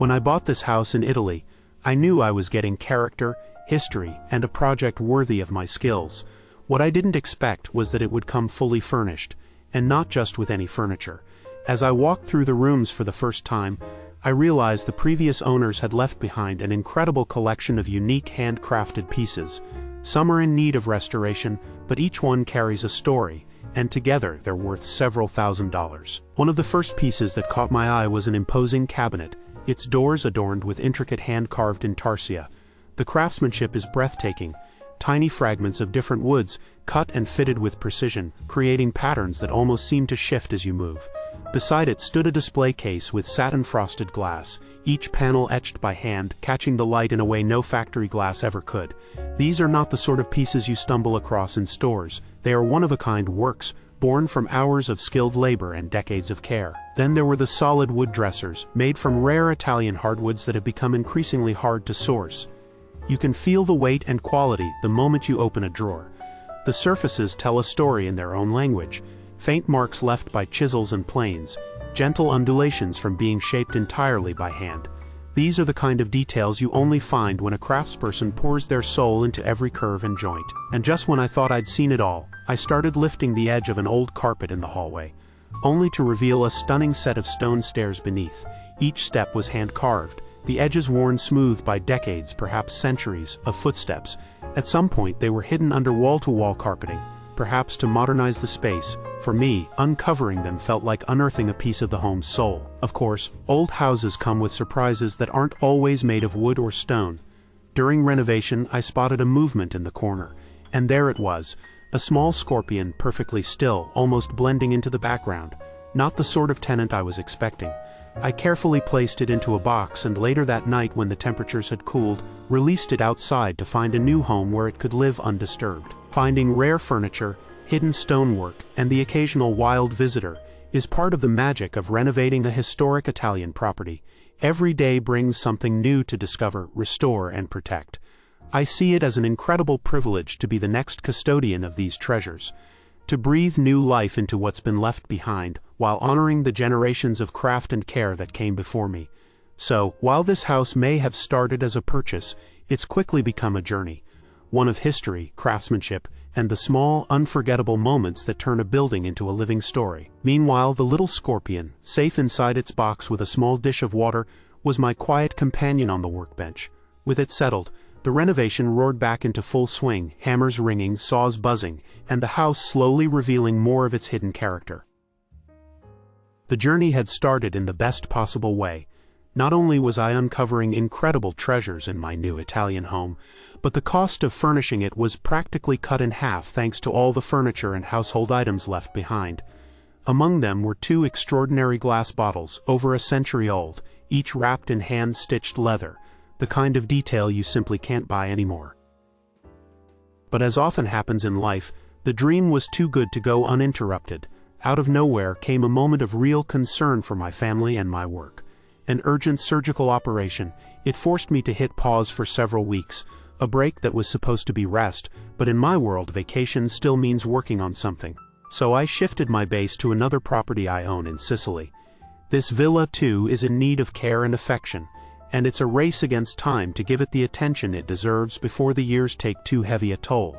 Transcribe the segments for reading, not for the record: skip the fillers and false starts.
When I bought this house in Italy, I knew I was getting character, history, and a project worthy of my skills. What I didn't expect was that it would come fully furnished, and not just with any furniture. As I walked through the rooms for the first time, I realized the previous owners had left behind an incredible collection of unique handcrafted pieces. Some are in need of restoration, but each one carries a story, and together they're worth several $1,000s. One of the first pieces that caught my eye was an imposing cabinet, its doors adorned with intricate hand-carved intarsia. The craftsmanship is breathtaking, tiny fragments of different woods, cut and fitted with precision, creating patterns that almost seem to shift as you move. Beside it stood a display case with satin-frosted glass, each panel etched by hand, catching the light in a way no factory glass ever could. These are not the sort of pieces you stumble across in stores. They are one-of-a-kind works, born from hours of skilled labor and decades of care. Then there were the solid wood dressers, made from rare Italian hardwoods that have become increasingly hard to source. You can feel the weight and quality the moment you open a drawer. The surfaces tell a story in their own language, faint marks left by chisels and planes, gentle undulations from being shaped entirely by hand. These are the kind of details you only find when a craftsperson pours their soul into every curve and joint. And just when I thought I'd seen it all, I started lifting the edge of an old carpet in the hallway, only to reveal a stunning set of stone stairs beneath. Each step was hand-carved, the edges worn smooth by decades, perhaps centuries, of footsteps. At some point they were hidden under wall-to-wall carpeting, perhaps to modernize the space. For me, uncovering them felt like unearthing a piece of the home's soul. Of course, old houses come with surprises that aren't always made of wood or stone. During renovation, I spotted a movement in the corner, and there it was, a small scorpion, perfectly still, almost blending into the background. Not the sort of tenant I was expecting. I carefully placed it into a box, and later that night, when the temperatures had cooled, released it outside to find a new home where it could live undisturbed. Finding rare furniture, hidden stonework, and the occasional wild visitor is part of the magic of renovating a historic Italian property. Every day brings something new to discover, restore, and protect. I see it as an incredible privilege to be the next custodian of these treasures, to breathe new life into what's been left behind, while honoring the generations of craft and care that came before me. So, while this house may have started as a purchase, it's quickly become a journey, one of history, craftsmanship, and the small, unforgettable moments that turn a building into a living story. Meanwhile, the little scorpion, safe inside its box with a small dish of water, was my quiet companion on the workbench. With it settled, the renovation roared back into full swing, hammers ringing, saws buzzing, and the house slowly revealing more of its hidden character. The journey had started in the best possible way. Not only was I uncovering incredible treasures in my new Italian home, but the cost of furnishing it was practically cut in half thanks to all the furniture and household items left behind. Among them were two extraordinary glass bottles, over a century old, each wrapped in hand-stitched leather, the kind of detail you simply can't buy anymore. But as often happens in life, the dream was too good to go uninterrupted. Out of nowhere came a moment of real concern for my family and my work. An urgent surgical operation. It forced me to hit pause for several weeks, a break that was supposed to be rest, but in my world vacation still means working on something. So I shifted my base to another property I own in Sicily. This villa, too, is in need of care and affection, and it's a race against time to give it the attention it deserves before the years take too heavy a toll.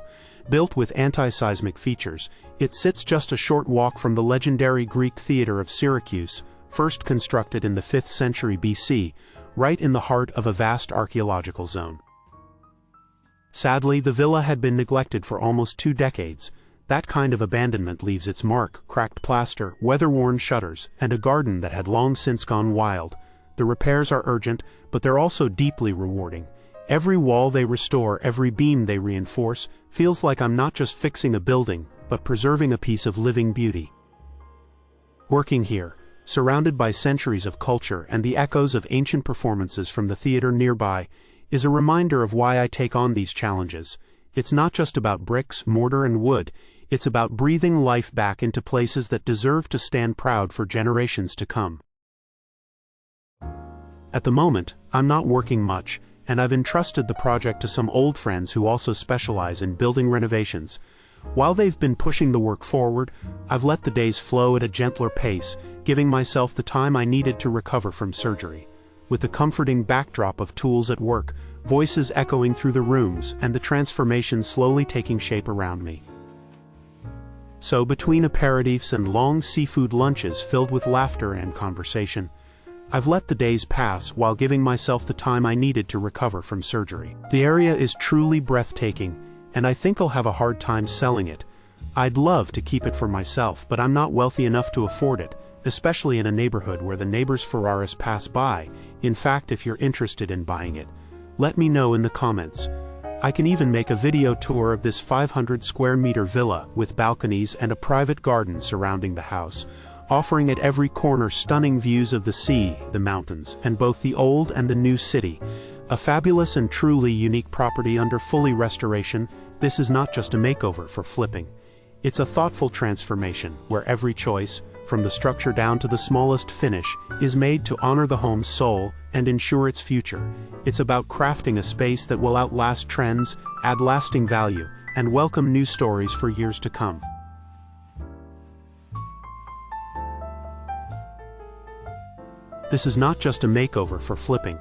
Built with anti-seismic features, it sits just a short walk from the legendary Greek theater of Syracuse, first constructed in the 5th century BC, right in the heart of a vast archaeological zone. Sadly, the villa had been neglected for almost 2 decades. That kind of abandonment leaves its mark: cracked plaster, weather-worn shutters, and a garden that had long since gone wild. The repairs are urgent, but they're also deeply rewarding. Every wall they restore, every beam they reinforce, feels like I'm not just fixing a building, but preserving a piece of living beauty. Working here, surrounded by centuries of culture and the echoes of ancient performances from the theater nearby, is a reminder of why I take on these challenges. It's not just about bricks, mortar, and wood. It's about breathing life back into places that deserve to stand proud for generations to come. At the moment, I'm not working much, and I've entrusted the project to some old friends who also specialize in building renovations. While they've been pushing the work forward, I've let the days flow at a gentler pace, giving myself the time I needed to recover from surgery. with the comforting backdrop of tools at work, voices echoing through the rooms, and the transformation slowly taking shape around me. So, between aperitifs and long seafood lunches filled with laughter and conversation, I've let the days pass while giving myself the time I needed to recover from surgery. The area is truly breathtaking, and I think I'll have a hard time selling it. I'd love to keep it for myself, but I'm not wealthy enough to afford it, especially in a neighborhood where the neighbors' Ferraris pass by. In fact, if you're interested in buying it, let me know in the comments. I can even make a video tour of this 500 square meter villa with balconies and a private garden surrounding the house, offering at every corner stunning views of the sea, the mountains, and both the old and the new city. A fabulous and truly unique property under fully restoration. This is not just a makeover for flipping. It's a thoughtful transformation where every choice, from the structure down to the smallest finish, is made to honor the home's soul and ensure its future. It's about crafting a space that will outlast trends, add lasting value, and welcome new stories for years to come. This is not just a makeover for flipping.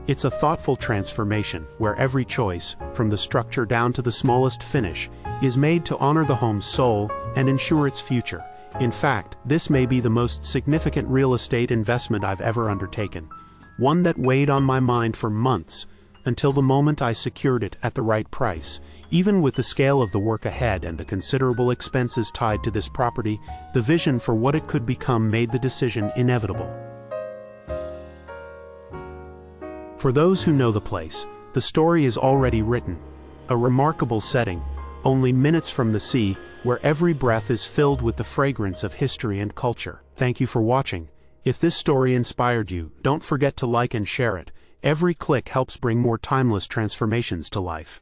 It's a thoughtful transformation where every choice, from the structure down to the smallest finish, is made to honor the home's soul and ensure its future. In fact, this may be the most significant real estate investment I've ever undertaken, one that weighed on my mind for months, until the moment I secured it at the right price. Even with the scale of the work ahead and the considerable expenses tied to this property, the vision for what it could become made the decision inevitable. For those who know the place, the story is already written. A remarkable setting, only minutes from the sea, where every breath is filled with the fragrance of history and culture. Thank you for watching. If this story inspired you, don't forget to like and share it. Every click helps bring more timeless transformations to life.